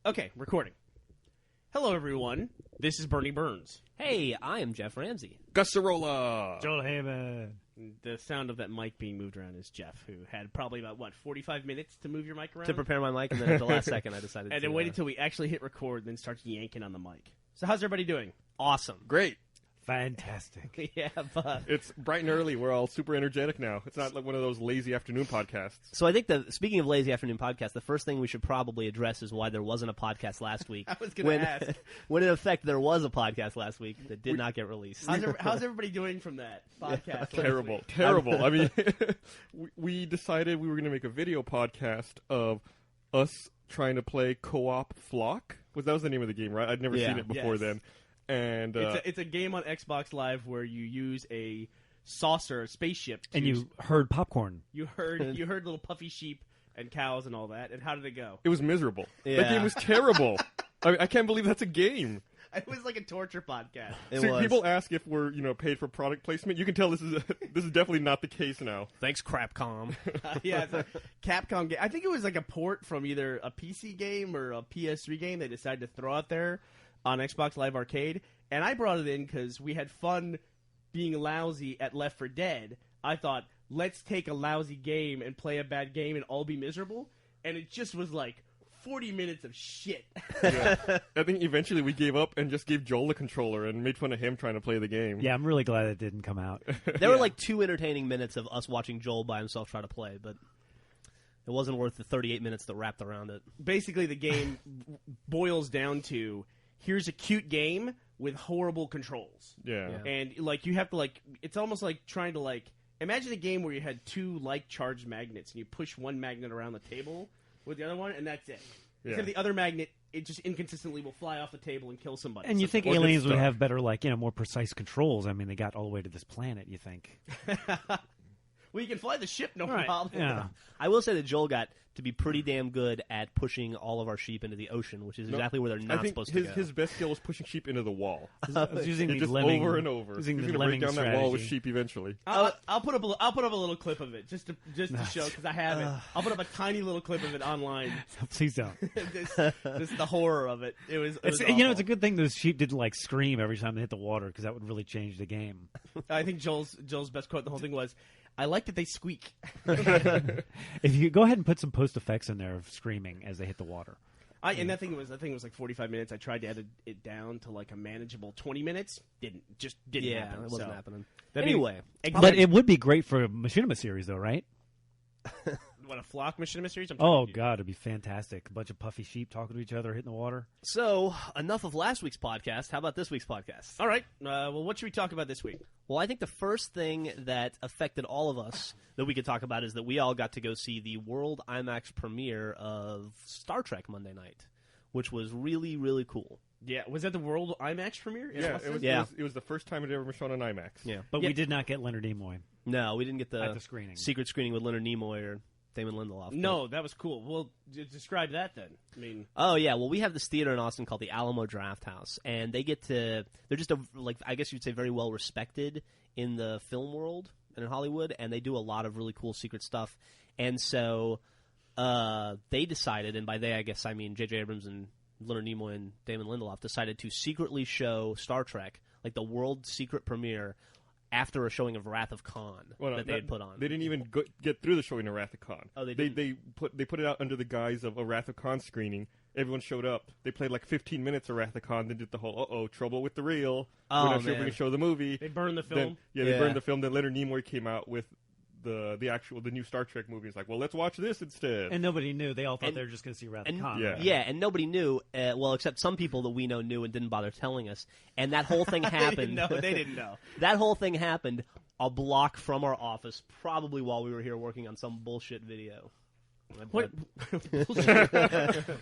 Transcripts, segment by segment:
Okay, recording. Hello, everyone. This is Burnie Burns. Hey, I am Geoff Ramsey. Gus Sorola. Joel Heyman. The sound of that mic being moved around is Jeff, who had probably about, 45 minutes to move your mic around? To prepare my mic, and then at the last second I decided and to... then waited until we actually hit record, then starts yanking on the mic. So how's everybody doing? Awesome. Great. Fantastic. Yeah, but... It's bright and early. We're all super energetic now. It's not like one of those lazy afternoon podcasts. So I think speaking of lazy afternoon podcasts, the first thing we should probably address is why there wasn't a podcast last week. I was going to ask. When in effect there was a podcast last week that did not get released. How's everybody doing from that podcast? Terrible. Terrible. I mean, we decided we were going to make a video podcast of us trying to play co-op Flock. That was the name of the game, right? I'd never seen it before then. And it's a game on Xbox Live where you use a saucer, a spaceship, And you heard popcorn. you heard little puffy sheep and cows and all that. And how did it go? it was miserable. Yeah. That game was terrible. I mean, I can't believe that's a game. It was like a torture podcast. It See, was. people ask if we're paid for product placement. You can tell this is definitely not the case now. Thanks, Crapcom. Yeah, it's a Capcom game. I think it was like a port from either a PC game or a PS3 game they decided to throw out there on Xbox Live Arcade, and I brought it in because we had fun being lousy at Left 4 Dead. I thought, let's take a lousy game and play a bad game and all be miserable, and it just was like 40 minutes of shit. Yeah. I think eventually we gave up and just gave Joel the controller and made fun of him trying to play the game. Yeah, I'm really glad it didn't come out. There were like 2 entertaining minutes of us watching Joel by himself try to play, but it wasn't worth the 38 minutes that wrapped around it. Basically, the game boils down to, here's a cute game with horrible controls. Yeah. And, you have to, it's almost like trying to, imagine a game where you had 2 charged magnets, and you push one magnet around the table with the other one, and that's it. Yeah. Except the other magnet, it just inconsistently will fly off the table and kill somebody. And you think Or get aliens would stuck. have better, more precise controls. I mean, they got all the way to this planet, you think. Well, you can fly the ship, no Right. problem. Yeah. I will say that Joel got to be pretty damn good at pushing all of our sheep into the ocean, which is exactly where they're I not think supposed to go. his best skill was pushing sheep into the wall. I was using the Just lemming, over and over. Using He's the going to break lemming down that wall with strategy. sheep eventually. I'll put up a little clip of it just to show, because I have it. I'll put up a tiny little clip of it online. Please don't. This the horror of it. It was It's awful. it's a good thing those sheep didn't scream every time they hit the water, because that would really change the game. I think Joel's best quote in the whole thing was, "I like that they squeak." If you go ahead and put some post effects in there of screaming as they hit the water. And that thing was like 45 minutes. I tried to edit it down to a manageable 20 minutes. Didn't yeah, happen. it wasn't So, happening. that'd be- Anyway, But it would be great for a Machinima series, though, right? What, a Flock Machinima series? I'm Oh, talking to you. God, it'd be fantastic. A bunch of puffy sheep talking to each other, hitting the water. so enough of last week's podcast. How about this week's podcast? All right. Well, what should we talk about this week? Well, I think the first thing that affected all of us that we could talk about is that we all got to go see the world IMAX premiere of Star Trek Monday night, which was really, really cool. Yeah, was that the World IMAX premiere? in Yeah, Austin? it was the first time it ever been shown on IMAX. Yeah. But Yeah. we did not get Leonard Nimoy No, we didn't get at the screening. secret screening with Leonard Nimoy or Damon Lindelof. No, that was cool. Well, describe that then. I mean, Oh yeah, well we have this theater in Austin called the Alamo Draft House, and they're just I guess you'd say very well respected in the film world and in Hollywood, and they do a lot of really cool secret stuff. And so they decided, and by they I guess I mean J.J. Abrams and Leonard Nimoy and Damon Lindelof decided to secretly show Star Trek, like the world secret premiere, after a showing of Wrath of Khan that they had put on. They didn't even get through the showing of Wrath of Khan. Oh, they They put it out under the guise of a Wrath of Khan screening. Everyone showed up. They played 15 minutes of Wrath of Khan. Then did the whole trouble with the reel. Oh, We're not sure if man. we can show the movie. they burned the film. Then, Yeah. they burned the film. Then Leonard Nimoy came out with the new Star Trek movie. It's like, well, let's watch this instead. And nobody knew. They all thought And- they were just going to see Wrath of And, Khan. Yeah. right? yeah, and nobody knew, well, except some people that we know knew and didn't bother telling us. And that whole thing happened. They didn't know. That whole thing happened a block from our office, probably while we were here working on some bullshit video. What?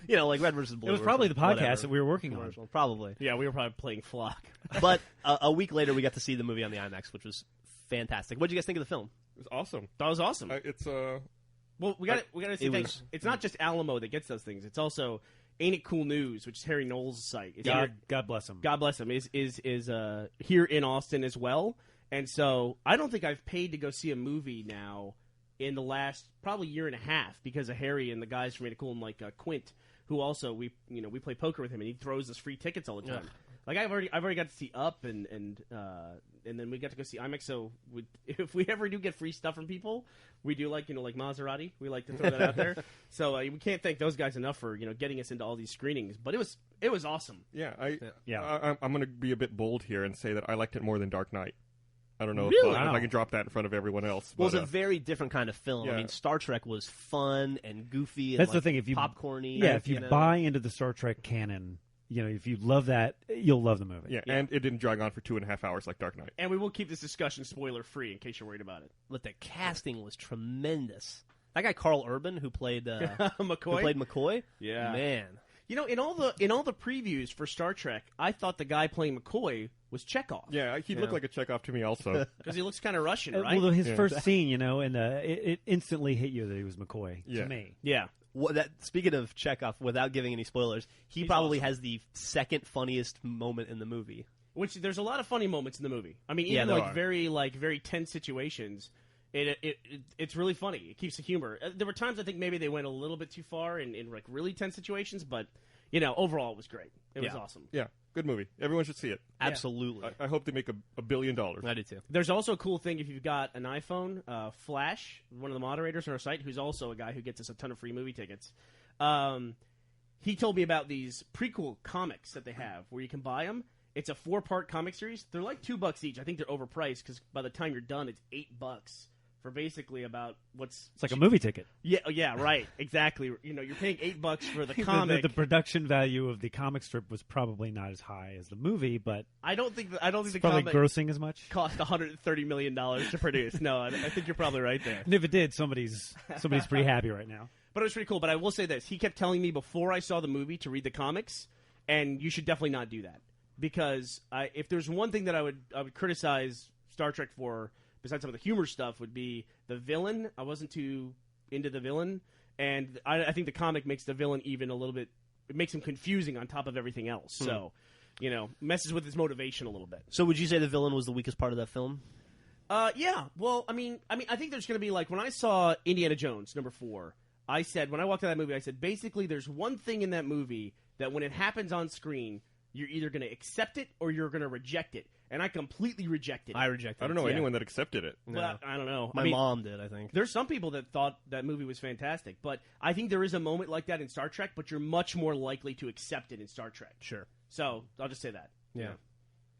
Like Red versus Blue. It was or probably the some- podcast whatever that we were working on. commercial. Probably. Yeah, we were probably playing Flock. But a week later, we got to see the movie on the IMAX, which was fantastic. What did you guys think of the film? It was awesome. That was awesome. It's Well, we got to see it things. was- It's not just Alamo that gets those things. It's also Ain't It Cool News, which is Harry Knowles' site. It's here- God bless him. God bless him. Is here in Austin as well. And so I don't think I've paid to go see a movie now in the last probably year and a half because of Harry and the guys from Ain't It Cool and Quint who also we play poker with him, and he throws us free tickets all the time. Like I've already got to see Up, and then we got to go see IMAX. So if we ever do get free stuff from people, we do like Maserati. We like to throw that out there. So we can't thank those guys enough for getting us into all these screenings. But it was awesome. Yeah, I'm going to be a bit bold here and say that I liked it more than Dark Knight. I don't know really? if I can drop that in front of everyone else. Well, it's a very different kind of film. Yeah. I mean, Star Trek was fun and goofy and That's the thing. If you popcorny. Yeah, if you buy into the Star Trek canon, if you love that, you'll love the movie. Yeah, and it didn't drag on for 2.5 hours like Dark Knight. And we will keep this discussion spoiler-free in case you're worried about it. But the casting was tremendous. That guy Carl Urban, who played McCoy. Yeah, man. In all the previews for Star Trek, I thought the guy playing McCoy was Chekhov. Yeah, he looked like a Chekhov to me also. Because he looks kind of Russian, right? Well, his first scene, and it instantly hit you that he was McCoy to me. Yeah. Well, speaking of Chekhov, without giving any spoilers, he's probably awesome. Has the second funniest moment in the movie. Which there's a lot of funny moments in the movie. I mean, even very tense situations. It's really funny. It keeps the humor. There were times I think maybe they went a little bit too far in like really tense situations, but overall it was great. It was awesome. Yeah, good movie. Everyone should see it. Absolutely. I hope they make $1 billion. I do too. There's also a cool thing if you've got an iPhone. Flash, one of the moderators on our site, who's also a guy who gets us a ton of free movie tickets. He told me about these prequel comics that they have where you can buy them. It's a 4-part comic series. They're like $2 each. I think they're overpriced because by the time you're done, it's $8 for basically about it's like a movie ticket. Yeah, right, exactly. You're paying $8 for the comic. The production value of the comic strip was probably not as high as the movie, but I don't think the probably comic grossing as much. Cost $130 million to produce. No, I think you're probably right there. And if it did, somebody's pretty happy right now. But it was pretty cool. But I will say this: he kept telling me before I saw the movie to read the comics, and you should definitely not do that because if there's one thing that I would criticize Star Trek for, besides some of the humor stuff, would be the villain. I wasn't too into the villain, and I think the comic makes the villain even a little bit. It makes him confusing on top of everything else. So, messes with his motivation a little bit. So, would you say the villain was the weakest part of that film? Yeah. Well, I mean, I think there's going to be like when I saw Indiana Jones #4. I said when I walked out of that movie, I said basically there's one thing in that movie that when it happens on screen, you're either going to accept it or you're going to reject it. And I completely rejected it. I rejected it. I don't know anyone that accepted it. No. Well, I don't know. My mom did, I think. There's some people that thought that movie was fantastic, but I think there is a moment like that in Star Trek, but you're much more likely to accept it in Star Trek. Sure. So I'll just say that. Yeah.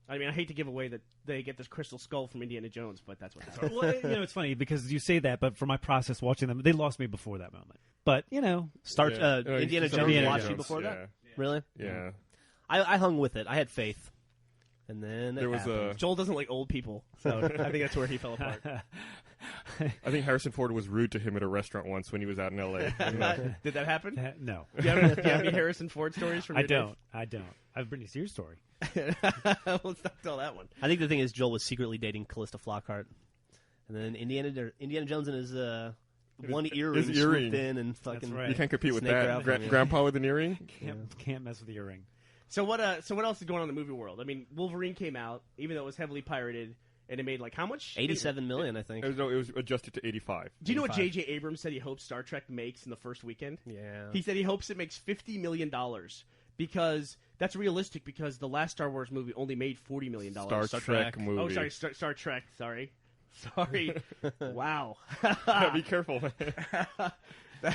I mean, I hate to give away that they get this crystal skull from Indiana Jones, but that's what happened. Well, it's funny because you say that, but for my process watching them, they lost me before that moment. But, Indiana Jones watched you before that? Really? Yeah. I hung with it. I had faith. And then there was Joel doesn't like old people, so I think that's where he fell apart. I think Harrison Ford was rude to him at a restaunt once when he was out in L.A. Did that happen? No. Do you have any Harrison Ford stories from your days? I don't. I have a Britney Spears story. Let's not tell that one. I think the thing is Joel was secretly dating Callista Flockhart. And then Indiana Jones and his one earring swooped in and fucking... That's right. You can't compete with that. Grandpa with an earring? Can't mess with the earring. So what else is going on in the movie world? I mean, Wolverine came out, even though it was heavily pirated, and it made like how much? $87 million, I think. It was adjusted to 85. Do you know what J.J. Abrams said he hopes Star Trek makes in the first weekend? Yeah. He said he hopes it makes $50 million because that's realistic because the last Star Wars movie only made $40 million. Star Trek movie. Oh, sorry, Star Trek. Sorry. Wow. Be careful.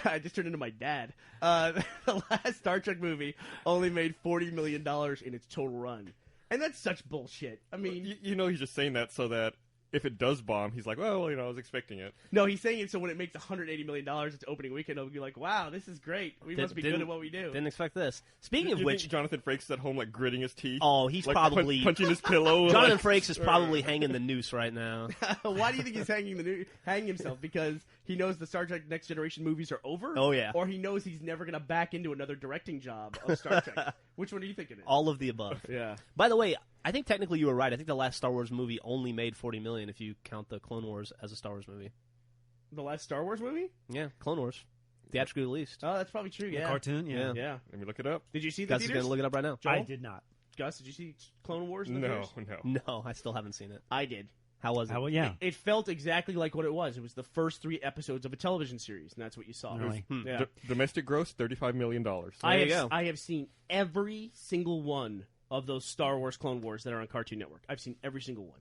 I just turned into my dad. The last Star Trek movie only made $40 million in its total run. And that's such bullshit. I mean... he's just saying that so that if it does bomb, he's like, well, I was expecting it. No, he's saying it so when it makes $180 million its opening weekend, it'll be like, wow, this is great. We must be good at what we do. Didn't expect this. Speaking of you which... think Jonathan Frakes is at home, like, gritting his teeth? Oh, he's like, probably... punching his pillow. Jonathan Frakes is probably hanging the noose right now. Why do you think he's hanging himself? Because he knows the Star Trek Next Generation movies are over? Oh, yeah. Or he knows he's never going to back into another directing job of Star Trek? Which one are you thinking? All of the above. Yeah. By the way, I think technically you were right. I think the last Star Wars movie only made $40 million if you count the Clone Wars as a Star Wars movie. The last Star Wars movie? Yeah, Clone Wars. Theatrically released. Oh, that's probably true, yeah. The cartoon, yeah. Let me look it up. Did you see the Gus is going to look it up right now. Joel? I did not. Gus, did you see Clone Wars in the No. No, I still haven't seen it. I did. How was it? Yeah. It felt exactly like what it was. It was the first 3 episodes of a television series, and that's what you saw. Really? Yeah. Domestic gross, $35 million. There you go. I have seen every single one of those Star Wars Clone Wars that are on Cartoon Network. I've seen every single one.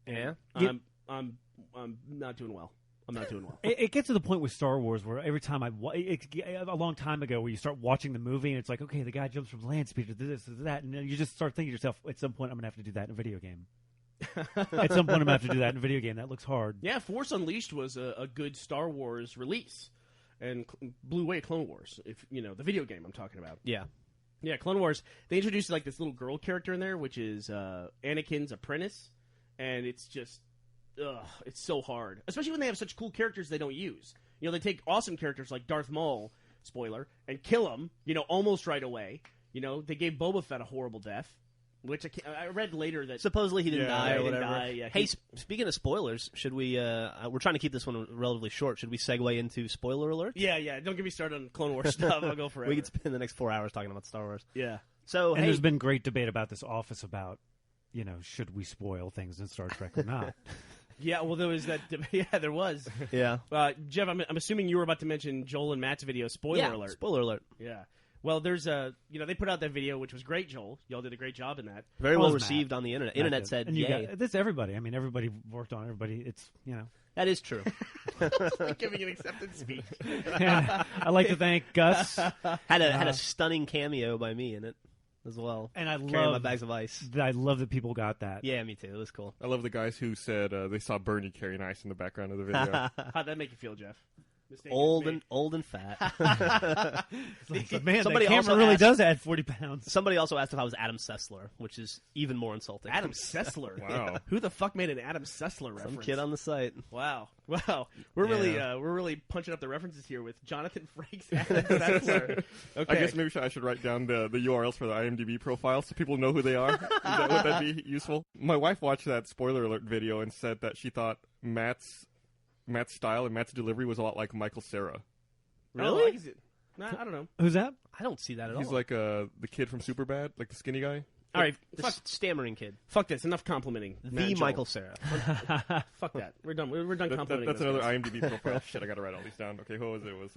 Yeah. I'm not doing well. I'm not doing well. It gets to the point with Star Wars where every time a long time ago where you start watching the movie and it's like, okay, the guy jumps from land speed to this to that, and then you just start thinking to yourself, at some point I'm going to have to do that in a video game. At some point I'm going to have to do that in a video game. That looks hard. Yeah, Force Unleashed was a good Star Wars release and blew away Clone Wars. If you know the video game I'm talking about. Yeah. Yeah, Clone Wars. They introduced like this little girl character in there, which is Anakin's apprentice, and it's just. It's so hard, especially when they have such cool characters they don't use. You know, they take awesome characters like Darth Maul, spoiler, and kill him, you know, almost right away. You know, they gave Boba Fett a horrible death, which I read later that supposedly he didn't die or he didn't whatever. die, yeah. Hey, speaking of spoilers, should we? We're trying to keep this one relatively short. Should we segue into spoiler alert? Yeah. Don't get me started on Clone Wars stuff. I'll go forever. We could spend the next 4 hours talking about Star Wars. Yeah. So, And there's been great debate about this office about, you know, should we spoil things in Star Trek or not? Yeah, well, there was that. Yeah, there was. Yeah. Jeff, I'm assuming you were about to mention Joel and Matt's video. Spoiler alert. Spoiler alert. Yeah. Well, there's they put out that video, which was great, Joel. Y'all did a great job in that. Very Well, well it was received Matt. on the internet. Matt Internet did. said, and yay. that's everybody. I mean, everybody worked on everybody. It's, you know. That is true. Giving an acceptance speech. I'd like to thank Gus. had a stunning cameo by me in it as well. And I carrying my love bags of ice. I love that people got that. Yeah, me too. It was cool. I love the guys who said they saw Burnie carrying ice in the background of the video. How'd that make you feel, Jeff? Mistake Old is and fat. But man, Somebody that camera also really asked- does add 40 pounds. Somebody also asked if I was Adam Sessler, which is even more insulting. Adam Sessler. Wow. Who the fuck made an Adam Sessler reference? Some kid on the site. Wow. We're really punching up the references here with Jonathan Frakes, Adam Sessler. Okay. I guess maybe I should write down the URLs for the IMDb profile so people know who they are. Would that be useful? My wife watched that spoiler alert video and said that she thought Matt's style and Matt's delivery was a lot like Michael Cera. Really? Really? Nah, I don't know. Who's that? I don't see that at He's all. like the kid from Superbad, like the skinny guy. All right. The stammering kid. Fuck this. Enough complimenting. Matt and Joel. Michael Cera. Fuck that. We're done. We're done complimenting. That's those another guys. IMDb profile. Shit, I gotta write all these down. Okay, who was it? It was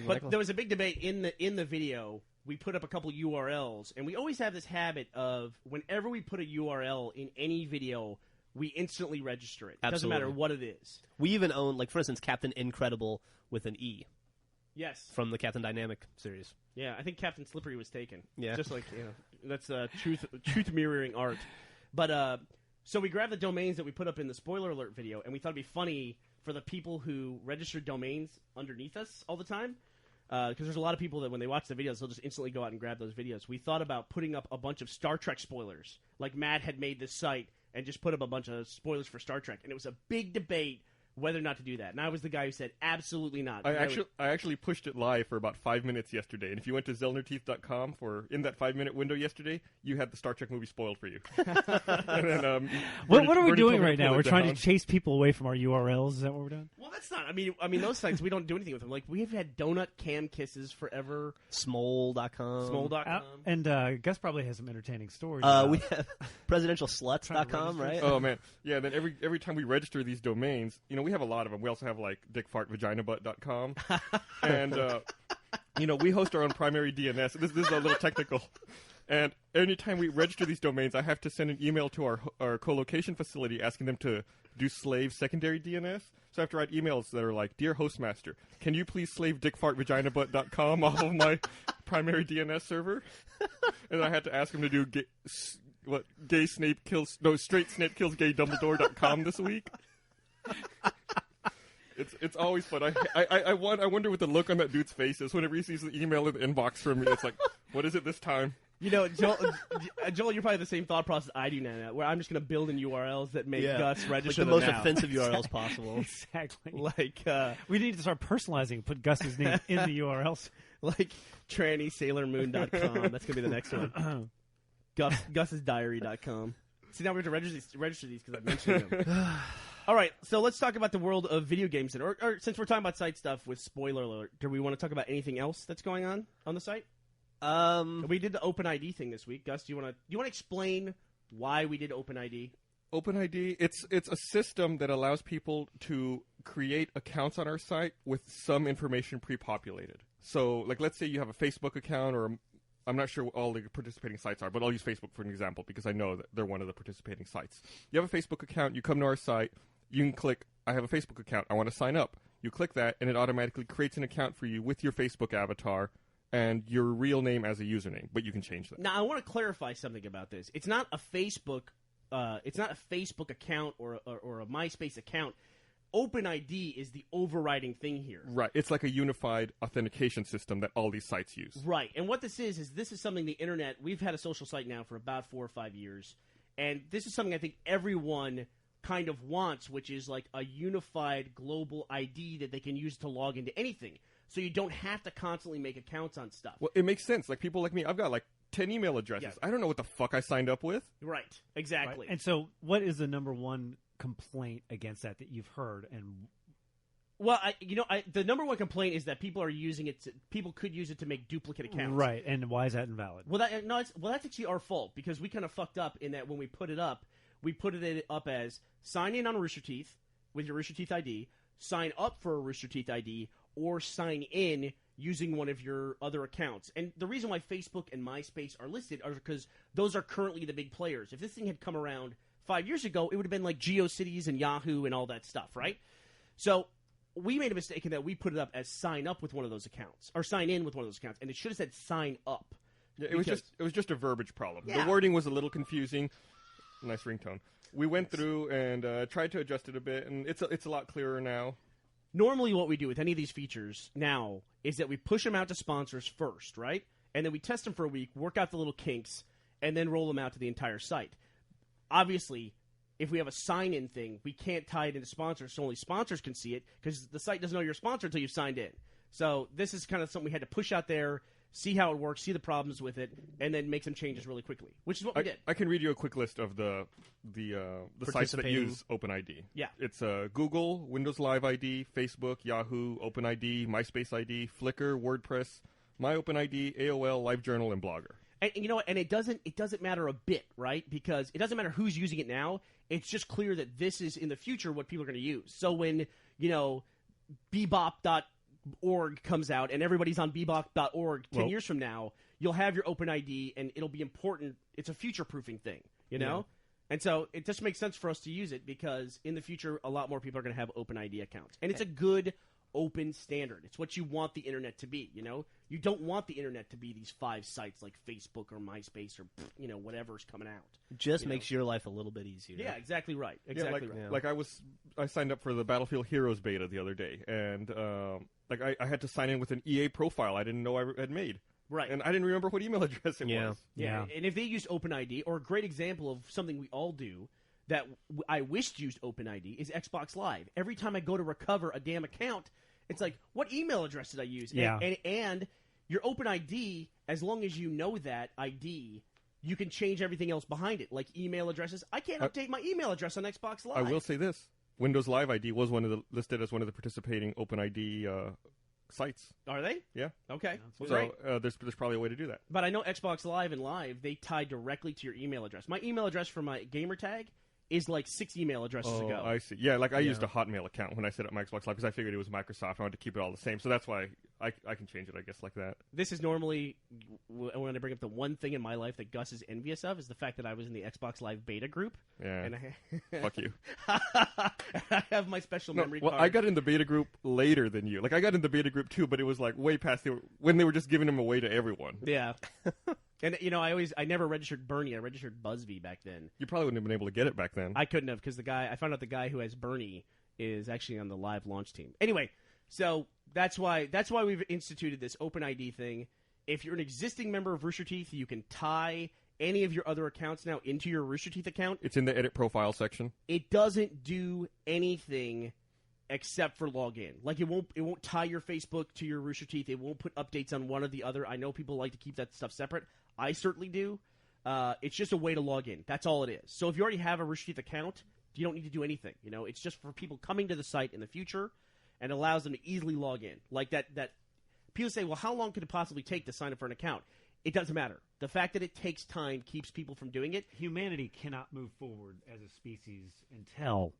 But there was a big debate in the video. We put up a couple URLs, and we always have this habit of whenever we put a URL in any video, we instantly register it. It doesn't matter Absolutely. what it is. We even own, like, for instance, Captain Incredible with an E Yes. from the Captain Dynamic series. Yeah, I think Captain Slippery was taken. Yeah. Just like, that's truth mirroring art. But so we grabbed the domains that we put up in the spoiler alert video, and we thought it'd be funny for the people who registered domains underneath us all the time. Because there's a lot of people that when they watch the videos, they'll just instantly go out and grab those videos. We thought about putting up a bunch of Star Trek spoilers. Like Matt had made this site and just put up a bunch of spoilers for Star Trek. And it was a big debate whether or not to do that. And I was the guy who said, absolutely not. I actually pushed it live for about 5 minutes yesterday, and if you went to ZellnerTeeth.com in that 5-minute window yesterday, you had the Star Trek movie spoiled for you. And then, What are we Bernie doing told me right to now? pull We're it trying down. to chase people away from our URLs. Is that what we're doing? Well, that's not. I mean, those sites, we don't do anything with them. Like, we've had Donut Cam Kisses forever. Smole.com. Smole.com. And Gus probably has some entertaining stories. We have presidentialsluts.com, right? Oh man, yeah. Then every time we register these domains, we have a lot of them. We also have like dickfartvaginabutt.com, and we host our own primary DNS. This is a little technical, and anytime we register these domains, I have to send an email to our co-location facility asking them to do slave secondary DNS. So I have to write emails that are like, "Dear hostmaster, can you please slave dickfartvaginabutt.com off of my primary DNS server?" And I had to ask him to do straight Snape kills gay Dumbledore.com this week. It's always fun. I wonder what the look on that dude's face is whenever he sees the email in the inbox from me. It's like, what is it this time? Joel, you're probably the same thought process I do now, where I'm just going to build in URLs that make Gus register like the most them now. offensive URLs possible. Exactly. Like, we need to start personalizing. Put Gus's name in the URLs. like trannysailormoon.com. That's going to be the next one. Gus'sdiary.com. See, now we have to register these because I mentioned them. All right, so let's talk about the world of video games. Or since we're talking about site stuff with spoiler alert, do we want to talk about anything else that's going on the site? We did the OpenID thing this week. Gus, do you want to explain why we did OpenID? OpenID, it's a system that allows people to create accounts on our site with some information pre-populated. So, like, let's say you have a Facebook account, or I'm not sure what all the participating sites are, but I'll use Facebook for an example because I know that they're one of the participating sites. You have a Facebook account, you come to our site, you can click, I have a Facebook account, I want to sign up. You click that, and it automatically creates an account for you with your Facebook avatar and your real name as a username, but you can change that. Now, I want to clarify something about this. It's not a Facebook account or a MySpace account. OpenID is the overriding thing here. Right. It's like a unified authentication system that all these sites use. Right. And what this is something the internet, we've had a social site now for about 4 or 5 years, and this is something I think everyone kind of wants, which is like a unified global ID that they can use to log into anything. So you don't have to constantly make accounts on stuff. Well, it makes sense. Like, people like me, I've got like 10 email addresses. Yeah. I don't know what the fuck I signed up with. Right. Exactly. Right. And so what is the number one complaint against that you've heard? And well, the number one complaint is that people are using it. People could use it to make duplicate accounts. Right. And why is that invalid? Well, that's actually our fault because we kind of fucked up in that when we put it up as sign in on Rooster Teeth with your Rooster Teeth ID, sign up for a Rooster Teeth ID, or sign in using one of your other accounts. And the reason why Facebook and MySpace are listed are because those are currently the big players. If this thing had come around 5 years ago, it would have been like GeoCities and Yahoo and all that stuff, right? So we made a mistake in that we put it up as sign up with one of those accounts, or sign in with one of those accounts, and it should have said sign up. Yeah, it was just a verbiage problem. Yeah. The wording was a little confusing. Nice ringtone. We went through and tried to adjust it a bit, and it's a lot clearer now. Normally what we do with any of these features now is that we push them out to sponsors first, right? And then we test them for a week, work out the little kinks, and then roll them out to the entire site. Obviously, if we have a sign-in thing, we can't tie it into sponsors, so only sponsors can see it, because the site doesn't know you're a sponsor until you've signed in. So this is kind of something we had to push out there, see how it works, see the problems with it, and then make some changes really quickly, which is what we did. I can read you a quick list of the sites that use OpenID. Yeah. It's Google, Windows Live ID, Facebook, Yahoo, OpenID, MySpace ID, Flickr, WordPress, MyOpenID, AOL, LiveJournal, and Blogger. And you know what? And it doesn't matter a bit, right? Because it doesn't matter who's using it now. It's just clear that this is in the future what people are going to use. So when Bebop.org comes out and everybody's on Bebop.org 10 years from now, you'll have your OpenID and it'll be important. It's a future-proofing thing, you know? Yeah. And so it just makes sense for us to use it because in the future, a lot more people are going to have OpenID accounts. And it's a good open standard. It's what you want the internet to be, you know? You don't want the internet to be these 5 sites like Facebook or MySpace or, whatever's coming out. Just makes your life a little bit easier. Yeah, exactly right. Like I signed up for the Battlefield Heroes beta the other day, and I had to sign in with an EA profile I didn't know I had made. Right. And I didn't remember what email address it was. Yeah. And if they used OpenID, or a great example of something we all do that I wished used OpenID is Xbox Live. Every time I go to recover a damn account, it's like, what email address did I use? Yeah. And your OpenID, as long as you know that ID, you can change everything else behind it, like email addresses. I can't update my email address on Xbox Live. I will say this. Windows Live ID was listed as one of the participating OpenID sites. Are they? Yeah. Okay. So there's probably a way to do that. But I know Xbox Live and Live, they tie directly to your email address. My email address for my gamer tag is like 6 email addresses ago. I see. Yeah, I used a Hotmail account when I set up my Xbox Live because I figured it was Microsoft. I wanted to keep it all the same. So that's why I can change it, I guess, like that. This is normally, when I bring up the one thing in my life that Gus is envious of, is the fact that I was in the Xbox Live beta group. Yeah. And Fuck you. I have my special memory card. I got in the beta group later than you. I got in the beta group too, but it was way past when they were just giving them away to everyone. Yeah. And, I never registered Burnie. I registered BuzzV back then. You probably wouldn't have been able to get it back then. I couldn't have, because I found out the guy who has Burnie is actually on the live launch team. Anyway, so that's why we've instituted this OpenID thing. If you're an existing member of Rooster Teeth, you can tie any of your other accounts now into your Rooster Teeth account. It's in the edit profile section. It doesn't do anything except for login. It won't tie your Facebook to your Rooster Teeth. It won't put updates on one or the other. I know people like to keep that stuff separate. I certainly do. It's just a way to log in. That's all it is. So if you already have a Rooster Teeth account, you don't need to do anything. It's just for people coming to the site in the future, and allows them to easily log in. Like that people say, well, how long could it possibly take to sign up for an account? it doesn't matter. The fact that it takes time keeps people from doing it. Humanity cannot move forward as a species until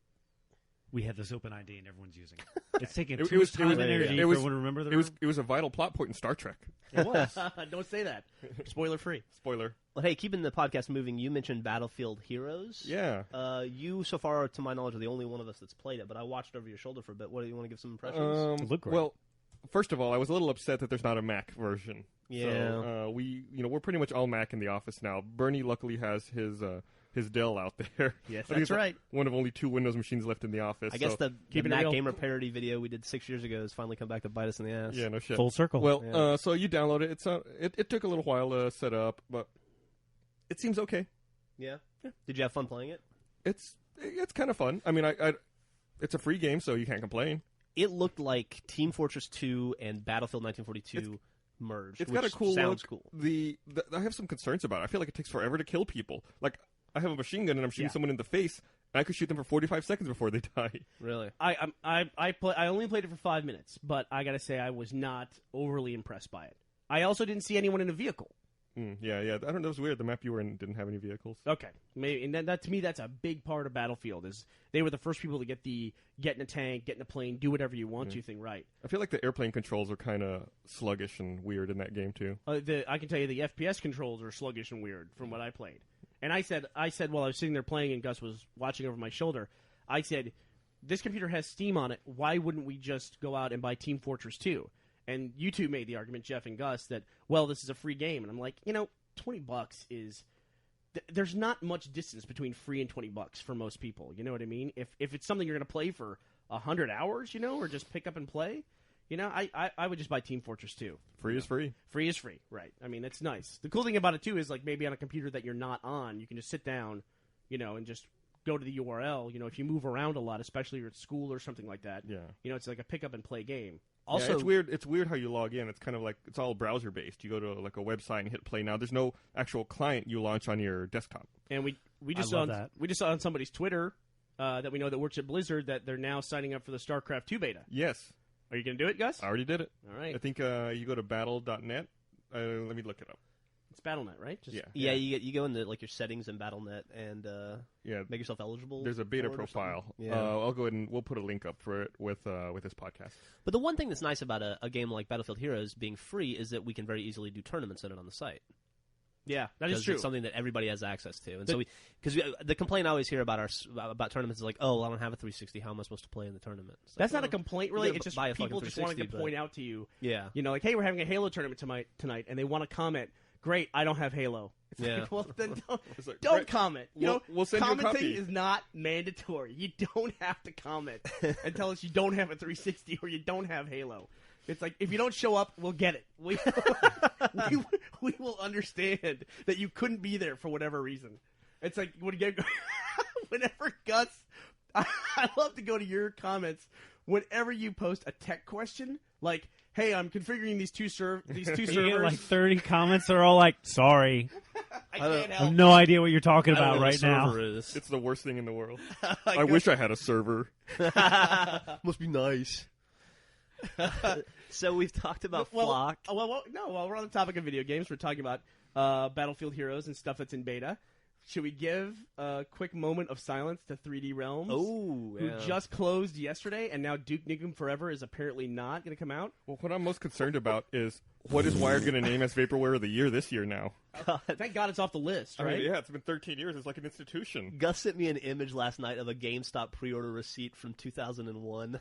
we have this open ID and everyone's using it. It's taking too much time and energy for everyone to remember the It was a vital plot point in Star Trek. It was. Don't say that. Spoiler free. Spoiler. Well, hey, keeping the podcast moving, you mentioned Battlefield Heroes. Yeah. You, so far, to my knowledge, are the only one of us that's played it, but I watched over your shoulder for a bit. What do you want to give some impressions? It looked great. Well, first of all, I was a little upset that there's not a Mac version. Yeah. So, we're pretty much all Mac in the office now. Bernie luckily has his Dell out there. Yes, I think that's right. One of only 2 Windows machines left in the office. I guess the keeping it Mac real. Gamer parody video we did 6 years ago has finally come back to bite us in the ass. Yeah, no shit. Full circle. Well, Yeah. so you download it. It took a little while to set up, but it seems okay. Yeah? Did you have fun playing it? It's kind of fun. I mean, it's a free game, so you can't complain. It looked like Team Fortress 2 and Battlefield 1942 merged. It's which got a cool sounds look. cool. I have some concerns about it. I feel like it takes forever to kill people. Like, I have a machine gun and I'm shooting someone in the face, and I could shoot them for 45 seconds before they die. Really? I only played it for 5 minutes, but I gotta say I was not overly impressed by it. I also didn't see anyone in a vehicle. Yeah. I don't know. It was weird. The map you were in didn't have any vehicles. Okay, maybe, and that to me that's a big part of Battlefield is they were the first people to get in a tank, get in a plane, do whatever you want to thing right. I feel like the airplane controls are kind of sluggish and weird in that game too. I can tell you the FPS controls are sluggish and weird from what I played. And I said while I was sitting there playing and Gus was watching over my shoulder, I said, this computer has Steam on it. Why wouldn't we just go out and buy Team Fortress 2? And you two made the argument, Geoff and Gus, that, well, this is a free game. And I'm like, $20 is... there's not much distance between free and $20 for most people. You know what I mean? If it's something you're going to play for 100 hours, or just pick up and play, I would just buy Team Fortress 2. Free is free. Free is free, right. I mean, that's nice. The cool thing about it, too, is like maybe on a computer that you're not on, you can just sit down, and just go to the URL. If you move around a lot, especially if you're at school or something like that, it's like a pick up and play game. Also, it's weird. It's weird how you log in. It's kind of like it's all browser based. You go to like a website and hit play now. There's no actual client you launch on your desktop. And we just saw on somebody's Twitter that we know that works at Blizzard that they're now signing up for the StarCraft 2 beta. Yes. Are you going to do it, Gus? I already did it. All right. I think you go to battle.net. Let me look it up. It's Battle.net, right? Yeah. You go into like your settings in Battle.net and make yourself eligible. There's a beta profile. Yeah. I'll go ahead and we'll put a link up for it with this podcast. But the one thing that's nice about a game like Battlefield Heroes being free is that we can very easily do tournaments in it on the site. Yeah, that is true. It's something that everybody has access to, and the complaint I always hear about tournaments is like, oh, I don't have a 360. How am I supposed to play in the tournament? That's not a complaint, really. It's just buy a people just wanting to point out to you. Yeah, like, hey, we're having a Halo tournament tonight, and they want to comment. Great, I don't have Halo. It's like, well, then don't comment. We'll send you a copy. Commenting is not mandatory. You don't have to comment and tell us you don't have a 360 or you don't have Halo. It's like, if you don't show up, we'll get it. We will understand that you couldn't be there for whatever reason. It's like, whenever Gus, I love to go to your comments whenever you post a tech question, like, hey, I'm configuring these two servers. You get like 30 comments that are all like, sorry. I can't help. I have no idea what you're talking about right now. It's the worst thing in the world. I wish I had a server. Must be nice. So we've talked about Flock. While we're on the topic of video games, we're talking about Battlefield Heroes and stuff that's in beta. Should we give a quick moment of silence to 3D Realms? Oh, yeah. Who just closed yesterday, and now Duke Nukem Forever is apparently not going to come out? Well, what I'm most concerned about is what is Wired going to name as Vaporware of the Year this year now? Thank God it's off the list, right? I mean, yeah, it's been 13 years. It's like an institution. Gus sent me an image last night of a GameStop pre-order receipt from 2001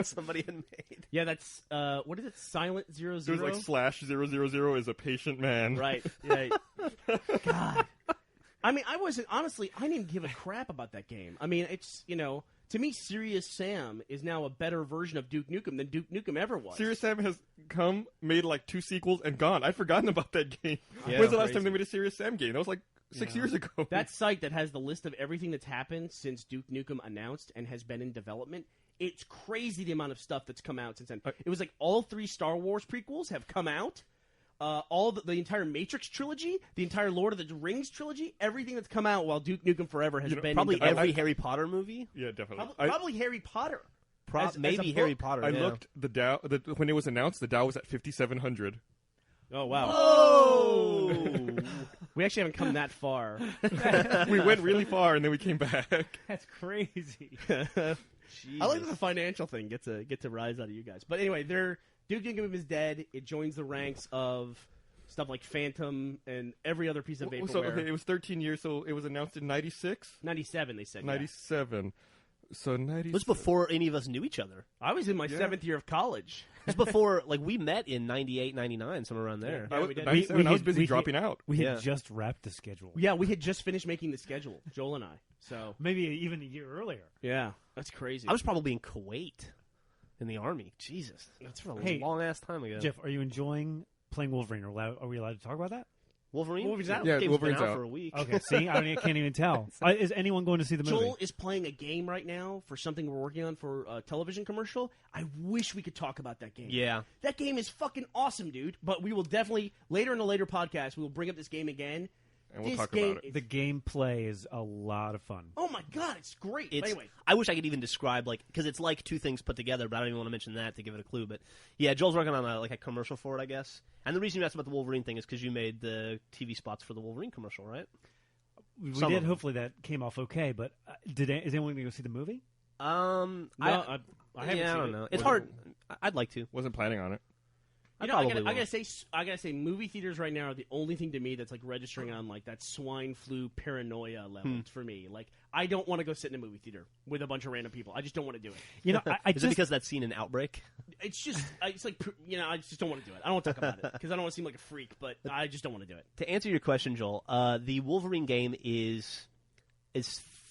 somebody had made. Yeah, that's, what is it, Silent 00? There's like /000 is a patient man. Right. God. I mean, I didn't even give a crap about that game. I mean, it's, to me, Serious Sam is now a better version of Duke Nukem than Duke Nukem ever was. Serious Sam has made like 2 sequels and gone. I'd forgotten about that game. Yeah, when's the last time they made a Serious Sam game? That was like 6 years ago. That site that has the list of everything that's happened since Duke Nukem announced and has been in development, it's crazy the amount of stuff that's come out since then. It was like all 3 Star Wars prequels have come out. All the entire Matrix trilogy, the entire Lord of the Rings trilogy, everything that's come out while Duke Nukem Forever has been probably every Harry Potter movie. Yeah, definitely. Probably Harry Potter. Maybe Harry Potter. I looked the Dow when it was announced. The Dow was at 5,700. Oh, wow. Whoa! We actually haven't come that far. We went really far, and then we came back. That's crazy. I like that the financial thing gets a rise out of you guys. But anyway, Duke Nukem is dead. It joins the ranks of stuff like Phantom and every other piece of vaporware. So okay, it was 13 years, so it was announced in 96? 97, they said. 97. Yeah. So 97. It was before any of us knew each other. I was in my 7th year of college. It was before, like, we met in 98, 99, somewhere around there. Yeah, we did. 97, I was busy dropping out. We had just wrapped the schedule. Yeah, we had just finished making the schedule, Joel and I. So maybe even a year earlier. Yeah, that's crazy. I was probably in Kuwait in the Army. Jesus. That's a long-ass time ago. Jeff, are you enjoying playing Wolverine? Are we allowed to talk about that? Wolverine? Wolverine's out. Yeah, Game's Wolverine's been out out for a week. Okay, see? I can't even tell. Is anyone going to see the movie? Joel is playing a game right now for something we're working on for a television commercial. I wish we could talk about that game. Yeah. That game is fucking awesome, dude. But we will definitely, later in a later podcast, we will bring up this game again. And we'll talk about it. The gameplay is a lot of fun. Oh my god, it's great. But anyway. I wish I could even describe, like, because it's like two things put together, but I don't even want to mention that to give it a clue. But yeah, Joel's working on a commercial for it, I guess. And the reason you asked about the Wolverine thing is because you made the TV spots for the Wolverine commercial, right? We did. Hopefully that came off okay. But is anyone going to go see the movie? No, I haven't seen it. I don't know. It's hard. I'd like to. Wasn't planning on it. I gotta say, movie theaters right now are the only thing to me that's like registering on like that swine flu paranoia level for me. Like, I don't want to go sit in a movie theater with a bunch of random people. I just don't want to do it. You know, Is it because that's seen in Outbreak? It's just, it's like, you know, I just don't want to do it. I don't want to talk about it because I don't want to seem like a freak, but I just don't want to do it. To answer your question, Joel, the Wolverine game is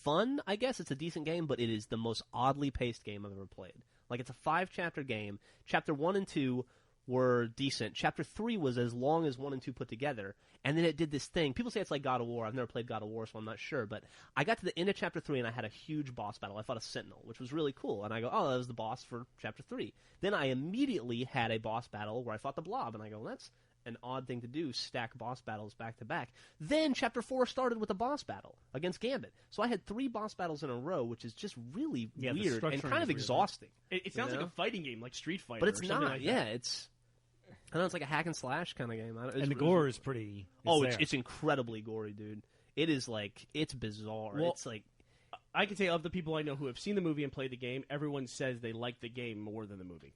fun. I guess it's a decent game, but it is the most oddly paced game I've ever played. Like, it's a 5-chapter game. Chapter 1 and 2 were decent. Chapter 3 was as long as 1 and 2 put together, and then it did this thing. People say it's like God of War. I've never played God of War, so I'm not sure, but I got to the end of Chapter 3, and I had a huge boss battle. I fought a Sentinel, which was really cool, and I go, oh, that was the boss for Chapter 3. Then I immediately had a boss battle where I fought the Blob, and I go, well, that's an odd thing to do, stack boss battles back to back. Then Chapter 4 started with a boss battle against Gambit. So I had 3 boss battles in a row, which is just really weird and kind of exhausting. It sounds like a fighting game, like Street Fighter. But it's or something not. like Yeah, that. I know it's like a hack and slash kind of game. And the gore is pretty. It's incredibly gory, dude. It is like, it's bizarre. Well, it's like, I can say of the people I know who have seen the movie and played the game, everyone says they like the game more than the movie.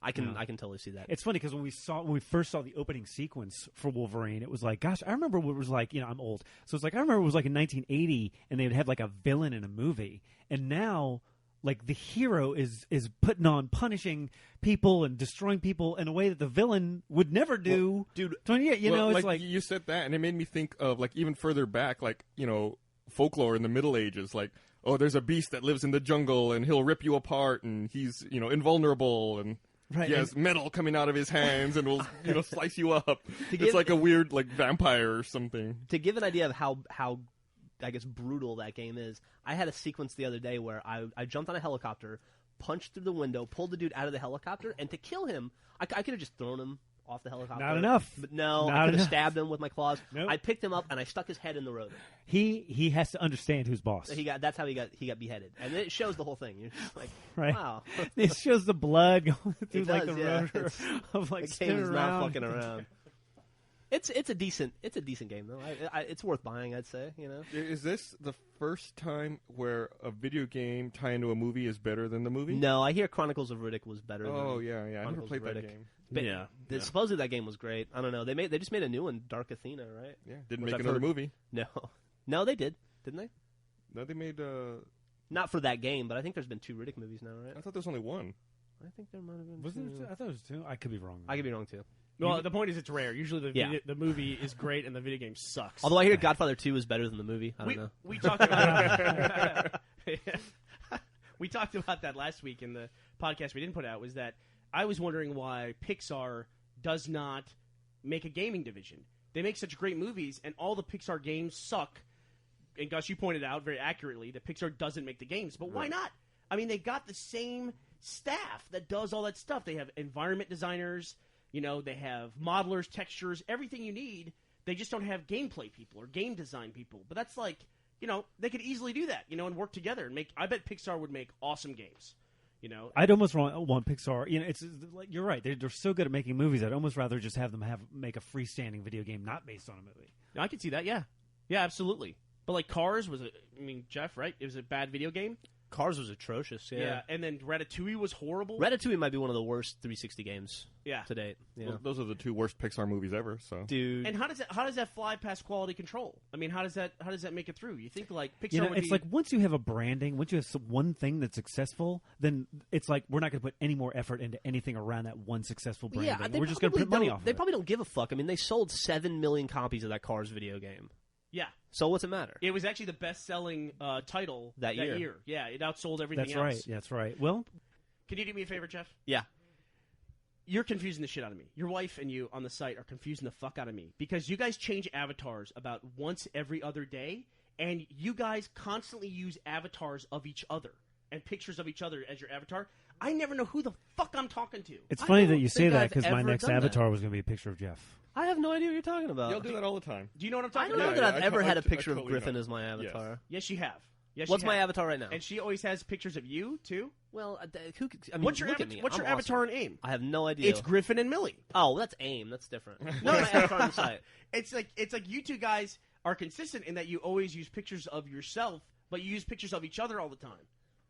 I can totally see that. It's funny because when we first saw the opening sequence for Wolverine, it was like, gosh, I remember what it was like. You know, I'm old, so it's like I remember it was like in 1980, and they'd have like a villain in a movie, and now, like, the hero is putting on punishing people and destroying people in a way that the villain would never do. Well, dude, it's like you said that, and it made me think of, like, even further back, like, you know, folklore in the Middle Ages, like, oh, there's a beast that lives in the jungle and he'll rip you apart and he's, you know, invulnerable and he has metal coming out of his hands and will, you know, slice you up. It's like a weird, like, vampire or something. To give an idea of how I guess brutal that game is, I had a sequence the other day where I jumped on a helicopter, punched through the window, pulled the dude out of the helicopter, and to kill him, I could have just thrown him off the helicopter. Not enough. But no, I could have stabbed him with my claws. Nope. I picked him up and I stuck his head in the rotor. He has to understand who's boss. That's how he got beheaded, and it shows the whole thing. You're just like, right. Wow. It shows the blood going through it like does, the rotor of like the game is around. not fucking around. It's a decent game though. It's worth buying, I'd say. You know, is this the first time where a video game tie into a movie is better than the movie? No, I hear Chronicles of Riddick was better. Oh than yeah, I never played that game. But supposedly that game was great. I don't know. They just made a new one, Dark Athena, right? Yeah, didn't make another movie. No, they did, didn't they? No, they made. Not for that game, but I think there's been 2 Riddick movies now, right? I thought there was only one. I think there might have been. Wasn't there? I thought it was 2. I could be wrong. I could be wrong too. Well, the point is it's rare. Usually the movie is great and the video game sucks. Although I hear Godfather 2 is better than the movie. I don't know. We talked about we talked about that last week in the podcast we didn't put out, was that I was wondering why Pixar does not make a gaming division. They make such great movies, and all the Pixar games suck. And Gus, you pointed out very accurately that Pixar doesn't make the games, but why not? I mean, they got the same staff that does all that stuff. They have environment designers. You know, they have modelers, textures, everything you need. They just don't have gameplay people or game design people. But that's like, you know, they could easily do that, you know, and work together and make. I bet Pixar would make awesome games. I'd almost want Pixar. It's like you're right. They're so good at making movies. I'd almost rather just have them make a freestanding video game not based on a movie. I could see that. Yeah, absolutely. But like Cars was Jeff, right? It was a bad video game. Cars was atrocious. Yeah, and then Ratatouille was horrible. Ratatouille might be one of the worst 360 games. Yeah. To date. Yeah. Well, those are the 2 worst Pixar movies ever. So, dude. And how does that fly past quality control? I mean, how does that make it through? You think like Pixar would it's like once you have a branding, once you have one thing that's successful, then it's like we're not going to put any more effort into anything around that one successful branding. Yeah, we're just going to put money off of it. They probably don't give a fuck. I mean, they sold 7 million copies of that Cars video game. Yeah. So what's it matter? It was actually the best-selling title that year. Yeah, it outsold everything else. Right. That's right. Well, can you do me a favor, Jeff? Yeah. You're confusing the shit out of me. Your wife and you on the site are confusing the fuck out of me because you guys change avatars about once every other day, and you guys constantly use avatars of each other and pictures of each other as your avatar. I never know who the fuck I'm talking to. It's funny that you say that because my next avatar was going to be a picture of Jeff. I have no idea what you're talking about. You'll do that all the time. Do you know what I'm talking about? I don't know that I've ever had a picture of totally Griffin as my avatar. Yes, you have. Yes, what's my avatar right now? And she always has pictures of you too. Well, what's your avatar in AIM? I have no idea. It's Griffin and Millie. Oh, that's AIM. That's different. No, my avatar on the site. It's like you two guys are consistent in that you always use pictures of yourself, but you use pictures of each other all the time.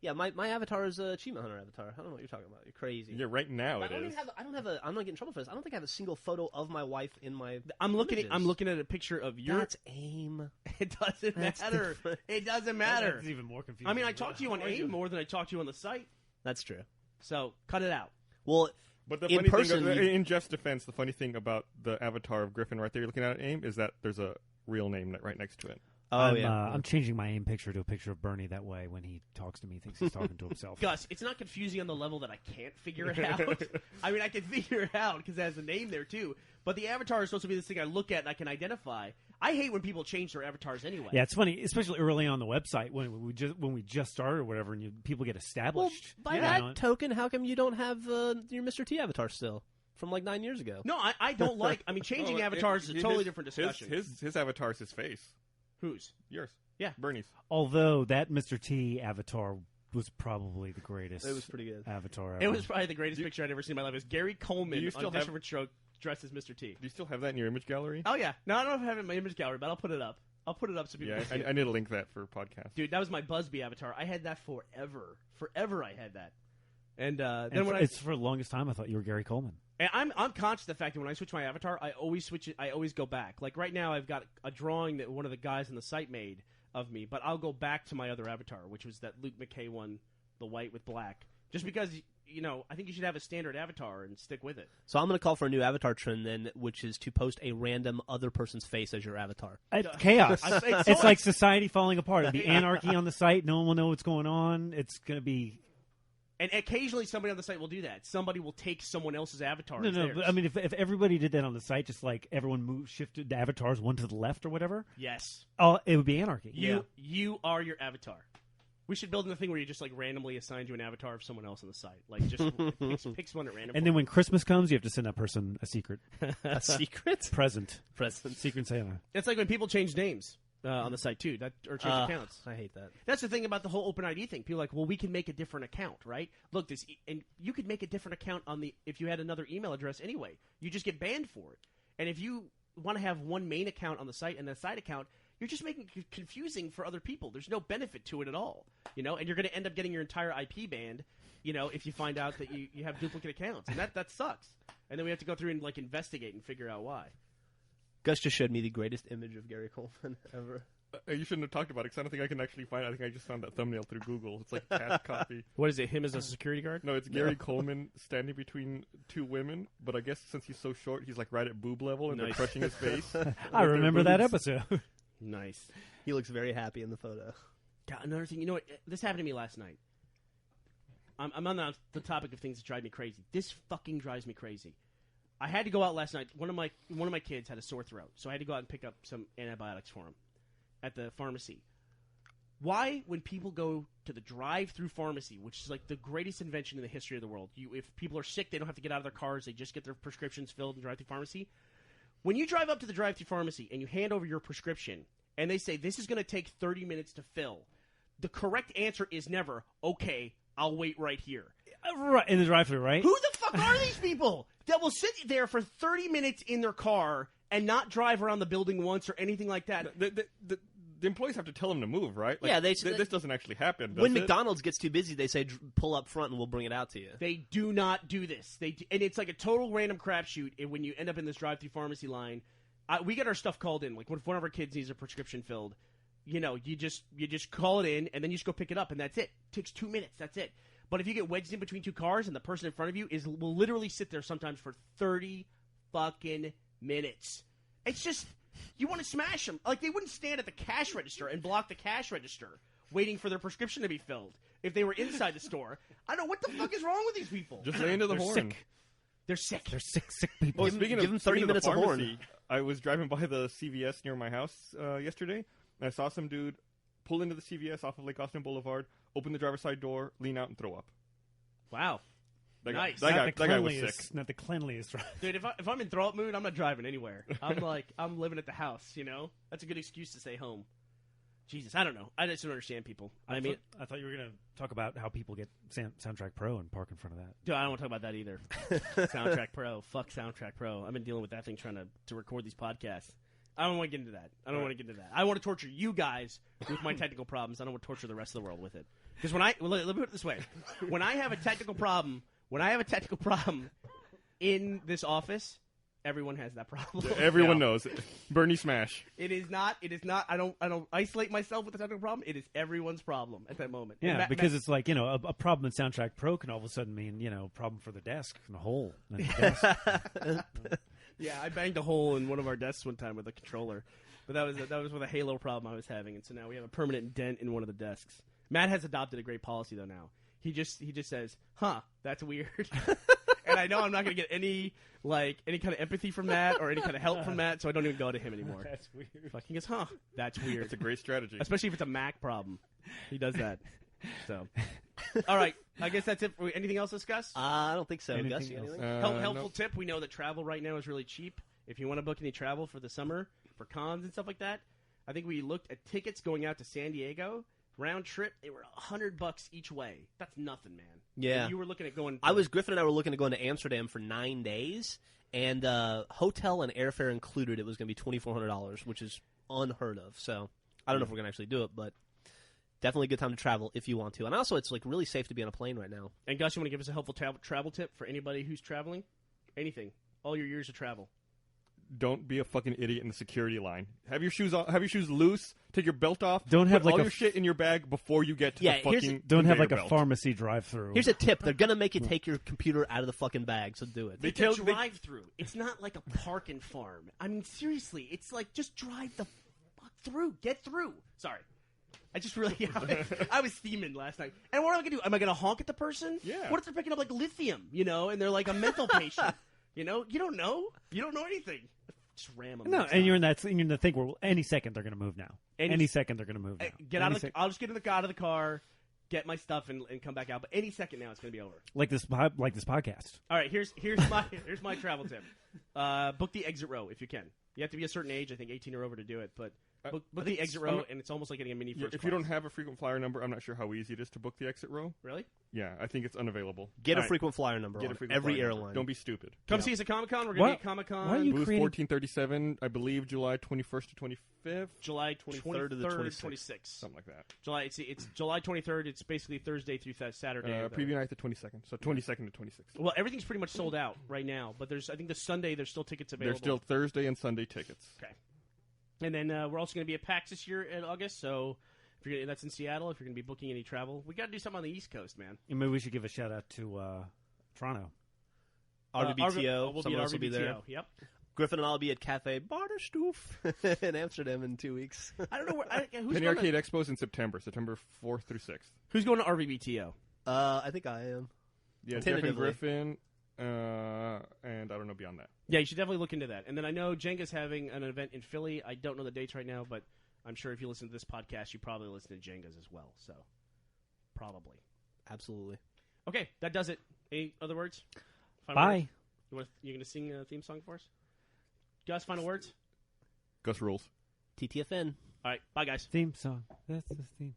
Yeah, my avatar is a Achievement Hunter avatar. I don't know what you're talking about. You're crazy. Yeah, right now it is. I'm not getting in trouble for this. I don't think I have a single photo of my wife in my. I'm looking at a picture of your. That's AIM. It doesn't matter. Different. It doesn't matter. That's even more confusing. I mean, I talk to you on AIM more than I talk to you on the site. That's true. So cut it out. Well, but the in funny person, thing, in Jeff's defense, the funny thing about the avatar of Griffin right there you're looking at AIM is that there's a real name right next to it. I'm changing my AIM picture to a picture of Burnie. That way, when he talks to me, he thinks he's talking to himself. Gus, it's not confusing on the level that I can't figure it out. I mean, I can figure it out because it has a name there too. But the avatar is supposed to be this thing I look at and I can identify. I hate when people change their avatars anyway. Yeah, it's funny, especially early on the website when we just started or whatever, and people get established. Well, by that token, how come you don't have your Mr. T avatar still? From like 9 years ago. No, I don't like. I mean, changing avatars is a totally different discussion. His avatar is his face. Whose? Yours. Yeah. Bernie's. Although that Mr. T avatar was probably the greatest. It was pretty good. Avatar ever. It was probably the greatest picture I'd ever seen in my life. It was Gary Coleman on Different Stroke dressed as Mr. T. Do you still have that in your image gallery? Oh, yeah. No, I don't know if I have it in my image gallery, but I'll put it up. I'll put it up so people can see it. I need to link that for podcast. Dude, that was my Busby avatar. I had that forever. Forever I had that. And it's for the longest time I thought you were Gary Coleman. And I'm conscious of the fact that when I switch my avatar, I always switch it. I always go back. Like right now, I've got a drawing that one of the guys on the site made of me, but I'll go back to my other avatar, which was that Luke McKay one, the white with black. Just because I think you should have a standard avatar and stick with it. So I'm going to call for a new avatar trend then, which is to post a random other person's face as your avatar. Chaos. It's like society falling apart. It'll be anarchy on the site. No one will know what's going on. It's going to be. And occasionally somebody on the site will do that. Somebody will take someone else's avatar. No. But, I mean, if everybody did that on the site, just like everyone shifted the avatars one to the left or whatever. Yes. It would be anarchy. You are your avatar. We should build in the thing where you just like randomly assign you an avatar of someone else on the site. Like just picks one at random. And then when Christmas comes, you have to send that person a secret. A secret? Present. Secret Santa. It's like when people change names. On the site too, or change accounts. I hate that. That's the thing about the whole OpenID thing. People are like, well, we can make a different account, right? Look, and you could make a different account if you had another email address anyway. You just get banned for it. And if you want to have one main account on the site and a side account, you're just making it confusing for other people. There's no benefit to it at all, and you're going to end up getting your entire IP banned, if you find out that you have duplicate accounts, and that sucks. And then we have to go through and like investigate and figure out why. Gus just showed me the greatest image of Gary Coleman ever. You shouldn't have talked about it because I don't think I can actually find it. I think I just found that thumbnail through Google. It's like cash copy. What is it, him as a security guard? No, it's Gary Coleman standing between two women, but I guess since he's so short, he's like right at boob level and they're crushing his face. I remember that episode. Nice. He looks very happy in the photo. God, another thing, this happened to me last night. I'm on the topic of things that drive me crazy. This fucking drives me crazy. I had to go out last night. One of my kids had a sore throat, so I had to go out and pick up some antibiotics for him at the pharmacy. Why, when people go to the drive-through pharmacy, which is like the greatest invention in the history of the world, if people are sick, they don't have to get out of their cars, they just get their prescriptions filled in the drive-through pharmacy. When you drive up to the drive-through pharmacy and you hand over your prescription, and they say, this is going to take 30 minutes to fill, the correct answer is never, okay, I'll wait right here. Right, in the drive-thru, right? Who the fuck are these people that will sit there for 30 minutes in their car and not drive around the building once or anything like that? The employees have to tell them to move, right? Like, Yeah, this doesn't actually happen. When does it? McDonald's gets too busy, they say pull up front and we'll bring it out to you. They do not do this. And it's like a total random crapshoot. And when you end up in this drive-thru pharmacy line, we get our stuff called in. Like, when one of our kids needs a prescription filled, you just call it in, and then you just go pick it up, and that's it. It takes 2 minutes. That's it. But if you get wedged in between two cars, and the person in front of you will literally sit there sometimes for 30 fucking minutes. It's just, you want to smash them. Like, they wouldn't stand at the cash register and block the cash register waiting for their prescription to be filled if they were inside the store. I don't know, what the fuck is wrong with these people? Just lay into the They're horn. sick. They're sick. They're sick people. Well, Give them 30 minutes of horn. I was driving by the CVS near my house yesterday, and I saw some dude pull into the CVS off of Lake Austin Boulevard, open the driver's side door, lean out, and throw up. Wow. Nice. That guy was sick. Not the cleanliest drive. Dude, if I'm in throw-up mood, I'm not driving anywhere. I'm living at the house, you know? That's a good excuse to stay home. Jesus, I don't know. I just don't understand people. I thought you were going to talk about how people get Soundtrack Pro and park in front of that. Dude, I don't want to talk about that either. Soundtrack Pro. Fuck Soundtrack Pro. I've been dealing with that thing trying to record these podcasts. I don't want to get into that. I want to torture you guys with my technical problems. I don't want to torture the rest of the world with it. Because let me put it this way. When I have a technical problem in this office, everyone has that problem. Everyone knows it. Burnie Smash. It is not. I don't isolate myself with the technical problem. It is everyone's problem at that moment. Yeah, because it's like, a problem in Soundtrack Pro can all of a sudden mean, problem for the desk and a hole in the desk. Yeah, I banged a hole in one of our desks one time with a controller, but that was with a Halo problem I was having, and so now we have a permanent dent in one of the desks. Matt has adopted a great policy though now. He just says, "Huh, that's weird," and I know I'm not going to get any kind of empathy from Matt or any kind of help from Matt, so I don't even go to him anymore. That's weird. Fucking goes, "Huh, that's weird." That's a great strategy. Especially if it's a Mac problem. He does that. So, all right. I guess that's it. Anything else to discuss? I don't think so. Anything Gus, you else? anything? Helpful nope. tip. We know that travel right now is really cheap. If you want to book any travel for the summer, for cons and stuff like that, I think we looked at tickets going out to San Diego. Round trip, they were $100 each way. That's nothing, man. Yeah. And you were looking at going. Griffin and I were looking to go into Amsterdam for 9 days, and hotel and airfare included, it was going to be $2,400, which is unheard of. So I don't know if we're going to actually do it, but definitely a good time to travel if you want to. And also, it's really safe to be on a plane right now. And Gus, you want to give us a helpful travel tip for anybody who's traveling? Anything. All your years of travel. Don't be a fucking idiot in the security line. Have your shoes off, have your shoes loose. Take your belt off. Don't have put all a your shit in your bag before you get to the fucking. Don't have conveyor a belt. pharmacy drive-through. Here's a tip. They're going to make you take your computer out of the fucking bag, so do it. It's a drive-through. It's not like a park and farm. I mean, seriously, it's like just drive the fuck through. Get through. Sorry. I just really, I was theming last night. And what am I going to do? Am I going to honk at the person? Yeah. What if they're picking up lithium, and they're like a mental patient? You don't know. You don't know anything. Just ram them. No, and you're in the thing where any second they're going to move now. Any second they're going to move now. I'll just get out of the car, get my stuff, and come back out. But any second now, it's going to be over. Like this podcast. All right, here's my travel tip. Book the exit row if you can. You have to be a certain age, I think 18 or over to do it, but book the exit row, and it's almost like getting a mini first If class. you don't have a frequent flyer number, I'm not sure how easy it is to book the exit row. Really? Yeah, I think it's unavailable. Get a Right. frequent flyer number Get a on frequent every flyer number. airline. Don't be stupid. Come see us at Comic-Con. We're going to be at Comic-Con. Why are you Booth creating- 1437, I believe, July 21st to 25th. July 23rd to the 26th. Something like that. It's July 23rd. It's basically Thursday through Saturday. Preview night the 22nd. So 22nd to 26th. Well, everything's pretty much sold out right now, but I think the Sunday there's still tickets available. There's still Thursday and Sunday tickets. Okay. And then we're also going to be at PAX this year in August, so that's in Seattle. If you're going to be booking any travel, we got to do something on the East Coast, man. And maybe we should give a shout out to Toronto. RBBTO. We'll Someone else will be there. RBBTO. Yep. Griffin and I'll be at Cafe Barterstoof in Amsterdam in 2 weeks. I don't know who's Penny going Arcade Expo's in September 4th through 6th. Who's going to RBBTO? I think I am. Yeah, Jeff Tentatively. and Griffin, and I don't know beyond that. Yeah, you should definitely look into that. And then I know Jenga's having an event in Philly. I don't know the dates right now, but I'm sure if you listen to this podcast, you probably listen to Jenga's as well. So, probably. Absolutely. Okay, that does it. Any other words? Final Bye. words? You going to sing a theme song for us? Gus, final words? Gus rules. TTFN. All right, bye, guys. Theme song. That's the theme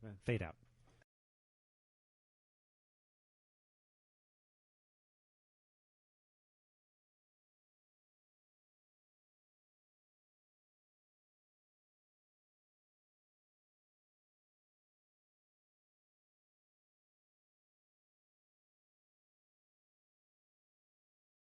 song. Fade out.